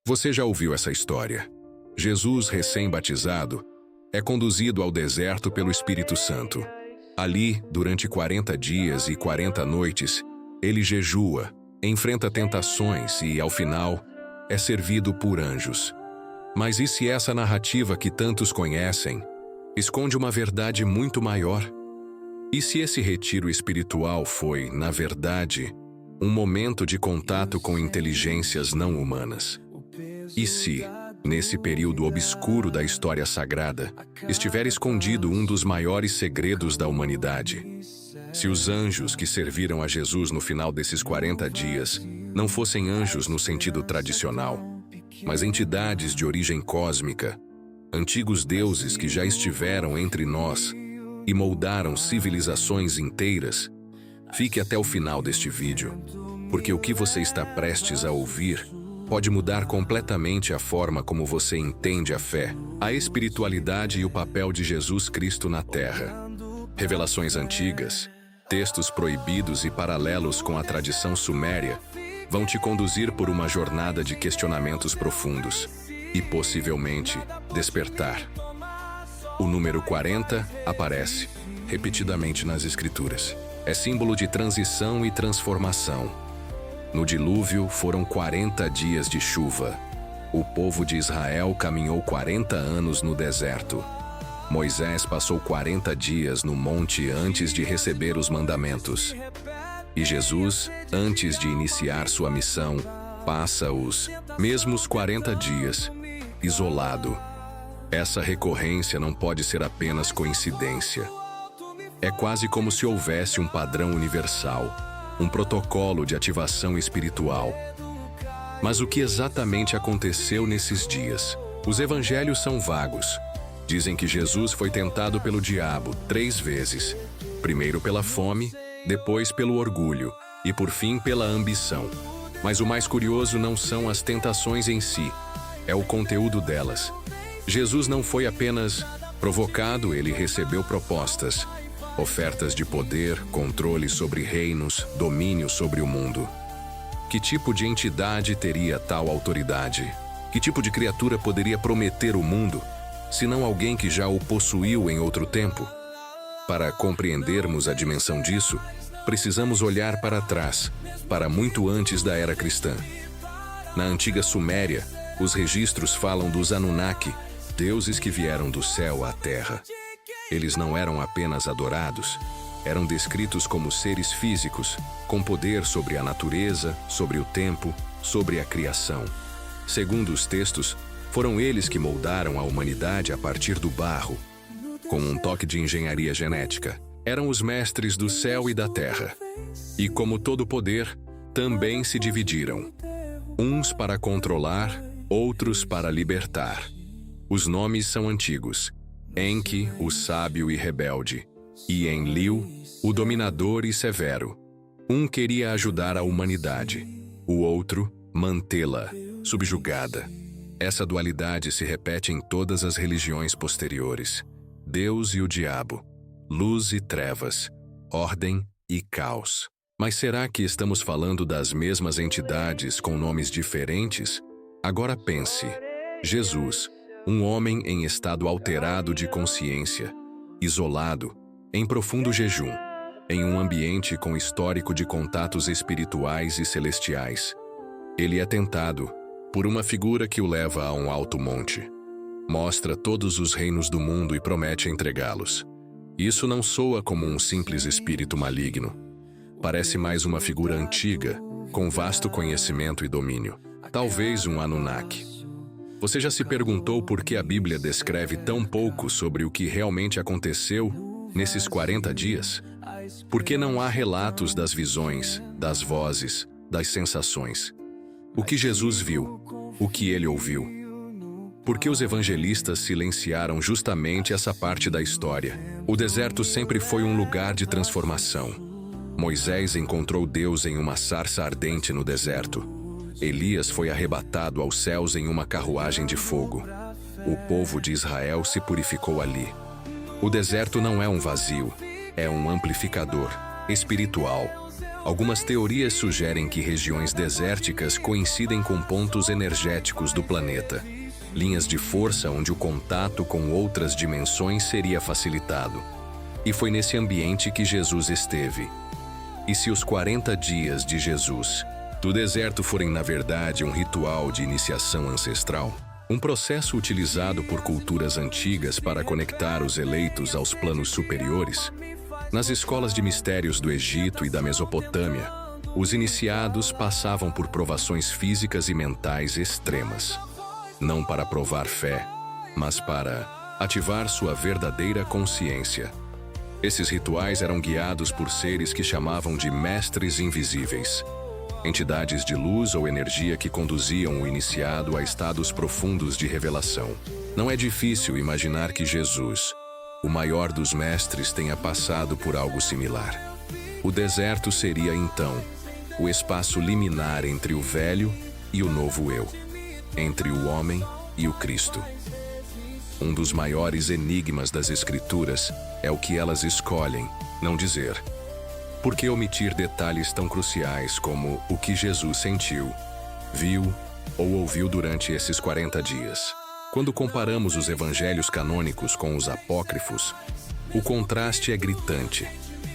Você já ouviu essa história? Jesus, recém-batizado, é conduzido ao deserto pelo Espírito Santo. Ali, durante 40 dias e 40 noites, ele jejua, enfrenta tentações e, ao final, é servido por anjos. Mas e se essa narrativa que tantos conhecem esconde uma verdade muito maior? E se esse retiro espiritual foi, na verdade, um momento de contato com inteligências não humanas? E se, nesse período obscuro da história sagrada, estiver escondido um dos maiores segredos da humanidade? Se os anjos que serviram a Jesus no final desses 40 dias não fossem anjos no sentido tradicional, mas entidades de origem cósmica, antigos deuses que já estiveram entre nós e moldaram civilizações inteiras, fique até o final deste vídeo, porque o que você está prestes a ouvir pode mudar completamente a forma como você entende a fé, a espiritualidade e o papel de Jesus Cristo na Terra. Revelações antigas, textos proibidos e paralelos com a tradição suméria vão te conduzir por uma jornada de questionamentos profundos e, possivelmente, despertar. O número 40 aparece repetidamente nas Escrituras. É símbolo de transição e transformação. No dilúvio foram 40 dias de chuva. O povo de Israel caminhou 40 anos no deserto. Moisés passou 40 dias no monte antes de receber os mandamentos. E Jesus, antes de iniciar sua missão, passa os mesmos 40 dias, isolado. Essa recorrência não pode ser apenas coincidência. É quase como se houvesse um padrão universal, um protocolo de ativação espiritual. Mas o que exatamente aconteceu nesses dias? Os evangelhos são vagos. Dizem que Jesus foi tentado pelo diabo 3 vezes. Primeiro pela fome, depois pelo orgulho e por fim pela ambição. Mas o mais curioso não são as tentações em si, é o conteúdo delas. Jesus não foi apenas provocado, ele recebeu propostas. Ofertas de poder, controle sobre reinos, domínio sobre o mundo. Que tipo de entidade teria tal autoridade? Que tipo de criatura poderia prometer o mundo, se não alguém que já o possuiu em outro tempo? Para compreendermos a dimensão disso, precisamos olhar para trás, para muito antes da era cristã. Na antiga Suméria, os registros falam dos Anunnaki, deuses que vieram do céu à terra. Eles não eram apenas adorados, eram descritos como seres físicos, com poder sobre a natureza, sobre o tempo, sobre a criação. Segundo os textos, foram eles que moldaram a humanidade a partir do barro, com um toque de engenharia genética. Eram os mestres do céu e da terra. E como todo poder, também se dividiram. Uns para controlar, outros para libertar. Os nomes são antigos. Enki, o sábio e rebelde, e Enlil, o dominador e severo. Um queria ajudar a humanidade, o outro, mantê-la, subjugada. Essa dualidade se repete em todas as religiões posteriores. Deus e o diabo, luz e trevas, ordem e caos. Mas será que estamos falando das mesmas entidades com nomes diferentes? Agora pense, Jesus, um homem em estado alterado de consciência, isolado, em profundo jejum, em um ambiente com histórico de contatos espirituais e celestiais. Ele é tentado por uma figura que o leva a um alto monte. Mostra todos os reinos do mundo e promete entregá-los. Isso não soa como um simples espírito maligno. Parece mais uma figura antiga, com vasto conhecimento e domínio. Talvez um Anunnaki. Você já se perguntou por que a Bíblia descreve tão pouco sobre o que realmente aconteceu nesses 40 dias? Por que não há relatos das visões, das vozes, das sensações? O que Jesus viu? O que ele ouviu? Por que os evangelistas silenciaram justamente essa parte da história? O deserto sempre foi um lugar de transformação. Moisés encontrou Deus em uma sarça ardente no deserto. Elias foi arrebatado aos céus em uma carruagem de fogo. O povo de Israel se purificou ali. O deserto não é um vazio, é um amplificador espiritual. Algumas teorias sugerem que regiões desérticas coincidem com pontos energéticos do planeta, linhas de força onde o contato com outras dimensões seria facilitado. E foi nesse ambiente que Jesus esteve. E se os 40 dias de Jesus do deserto forem, na verdade, um ritual de iniciação ancestral, um processo utilizado por culturas antigas para conectar os eleitos aos planos superiores, nas escolas de mistérios do Egito e da Mesopotâmia, os iniciados passavam por provações físicas e mentais extremas, não para provar fé, mas para ativar sua verdadeira consciência. Esses rituais eram guiados por seres que chamavam de mestres invisíveis, entidades de luz ou energia que conduziam o iniciado a estados profundos de revelação. Não é difícil imaginar que Jesus, o maior dos mestres, tenha passado por algo similar. O deserto seria, então, o espaço liminar entre o velho e o novo eu, entre o homem e o Cristo. Um dos maiores enigmas das Escrituras é o que elas escolhem não dizer. Por que omitir detalhes tão cruciais como o que Jesus sentiu, viu ou ouviu durante esses 40 dias? Quando comparamos os evangelhos canônicos com os apócrifos, o contraste é gritante.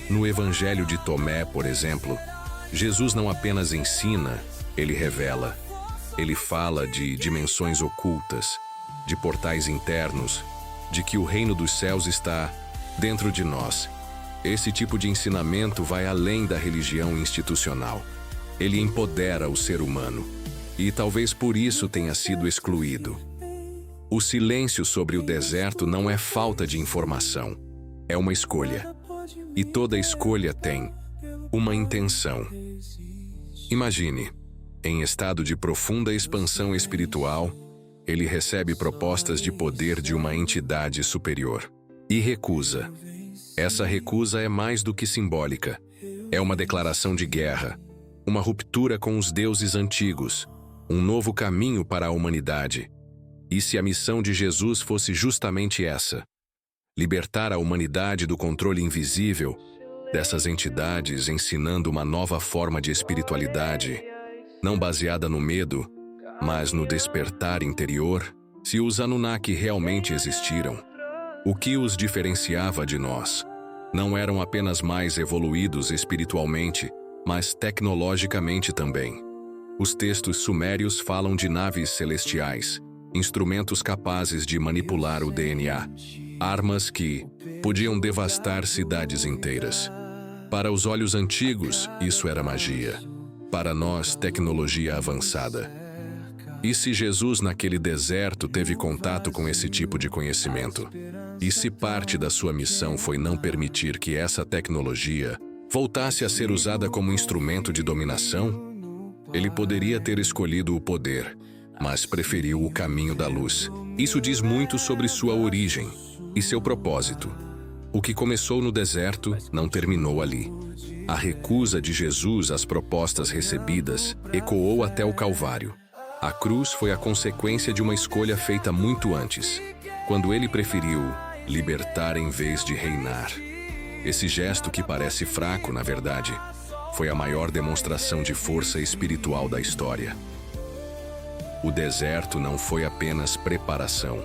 No Evangelho de Tomé, por exemplo, Jesus não apenas ensina, ele revela. Ele fala de dimensões ocultas, de portais internos, de que o reino dos céus está dentro de nós. Esse tipo de ensinamento vai além da religião institucional. Ele empodera o ser humano, e talvez por isso tenha sido excluído. O silêncio sobre o deserto não é falta de informação, é uma escolha. E toda escolha tem uma intenção. Imagine, em estado de profunda expansão espiritual, ele recebe propostas de poder de uma entidade superior e recusa. Essa recusa é mais do que simbólica. É uma declaração de guerra, uma ruptura com os deuses antigos, um novo caminho para a humanidade. E se a missão de Jesus fosse justamente essa, libertar a humanidade do controle invisível dessas entidades, ensinando uma nova forma de espiritualidade, não baseada no medo, mas no despertar interior? Se os Anunnaki realmente existiram, o que os diferenciava de nós? Não eram apenas mais evoluídos espiritualmente, mas tecnologicamente também. Os textos sumérios falam de naves celestiais, instrumentos capazes de manipular o DNA, armas que podiam devastar cidades inteiras. Para os olhos antigos, isso era magia. Para nós, tecnologia avançada. E se Jesus naquele deserto teve contato com esse tipo de conhecimento? E se parte da sua missão foi não permitir que essa tecnologia voltasse a ser usada como instrumento de dominação? Ele poderia ter escolhido o poder, mas preferiu o caminho da luz. Isso diz muito sobre sua origem e seu propósito. O que começou no deserto não terminou ali. A recusa de Jesus às propostas recebidas ecoou até o Calvário. A cruz foi a consequência de uma escolha feita muito antes, quando ele preferiu libertar em vez de reinar. Esse gesto, que parece fraco, na verdade, foi a maior demonstração de força espiritual da história. O deserto não foi apenas preparação.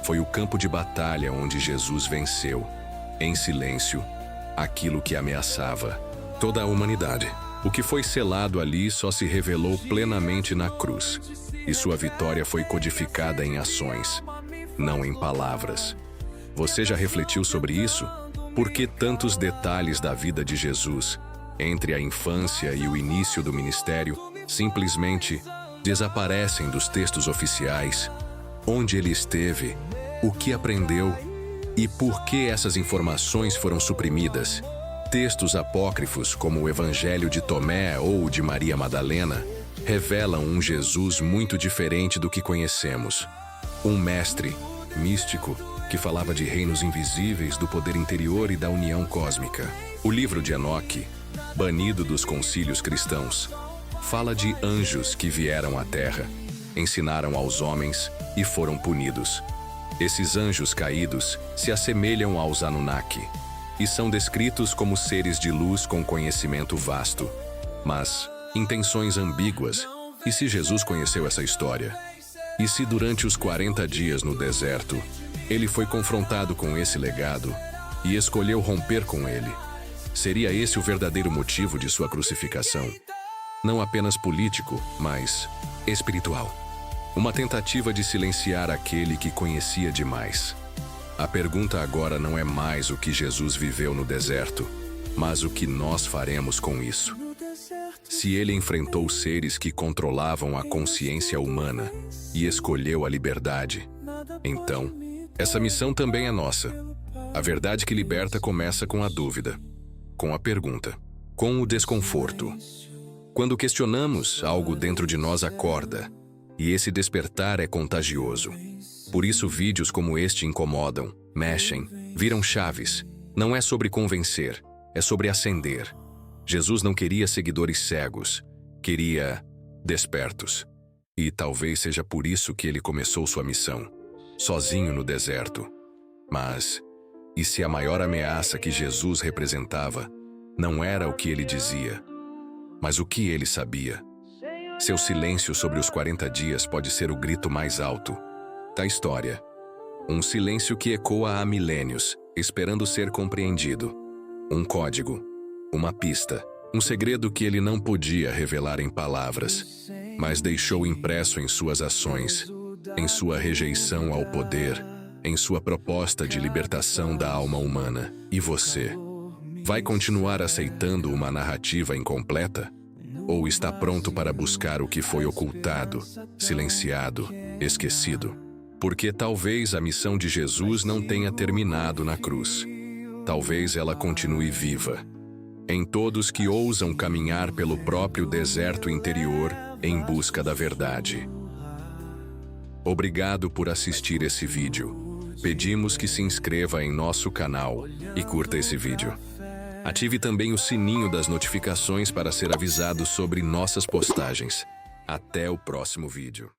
Foi o campo de batalha onde Jesus venceu, em silêncio, aquilo que ameaçava toda a humanidade. O que foi selado ali só se revelou plenamente na cruz, e sua vitória foi codificada em ações, não em palavras. Você já refletiu sobre isso? Por que tantos detalhes da vida de Jesus, entre a infância e o início do ministério, simplesmente desaparecem dos textos oficiais? Onde ele esteve? O que aprendeu? E por que essas informações foram suprimidas? Textos apócrifos, como o Evangelho de Tomé ou o de Maria Madalena, revelam um Jesus muito diferente do que conhecemos. Um mestre místico que falava de reinos invisíveis, do poder interior e da união cósmica. O livro de Enoque, banido dos concílios cristãos, fala de anjos que vieram à terra, ensinaram aos homens e foram punidos. Esses anjos caídos se assemelham aos Anunnaki. e são descritos como seres de luz com conhecimento vasto, mas intenções ambíguas. E se Jesus conheceu essa história? E se durante os 40 dias no deserto, ele foi confrontado com esse legado e escolheu romper com ele? Seria esse o verdadeiro motivo de sua crucificação? Não apenas político, mas espiritual. Uma tentativa de silenciar aquele que conhecia demais. A pergunta agora não é mais o que Jesus viveu no deserto, mas o que nós faremos com isso. Se ele enfrentou seres que controlavam a consciência humana e escolheu a liberdade, então, essa missão também é nossa. A verdade que liberta começa com a dúvida, com a pergunta, com o desconforto. Quando questionamos, algo dentro de nós acorda, e esse despertar é contagioso. Por isso vídeos como este incomodam, mexem, viram chaves. Não é sobre convencer, é sobre acender. Jesus não queria seguidores cegos, queria despertos. E talvez seja por isso que ele começou sua missão, sozinho no deserto. Mas, e se a maior ameaça que Jesus representava não era o que ele dizia, mas o que ele sabia? Seu silêncio sobre os 40 dias pode ser o grito mais alto da história. Um silêncio que ecoa há milênios, esperando ser compreendido. Um código, uma pista, um segredo que ele não podia revelar em palavras, mas deixou impresso em suas ações, em sua rejeição ao poder, em sua proposta de libertação da alma humana. E você? Vai continuar aceitando uma narrativa incompleta? Ou está pronto para buscar o que foi ocultado, silenciado, esquecido? Porque talvez a missão de Jesus não tenha terminado na cruz. Talvez ela continue viva, em todos que ousam caminhar pelo próprio deserto interior em busca da verdade. Obrigado por assistir esse vídeo. Pedimos que se inscreva em nosso canal e curta esse vídeo. Ative também o sininho das notificações para ser avisado sobre nossas postagens. Até o próximo vídeo.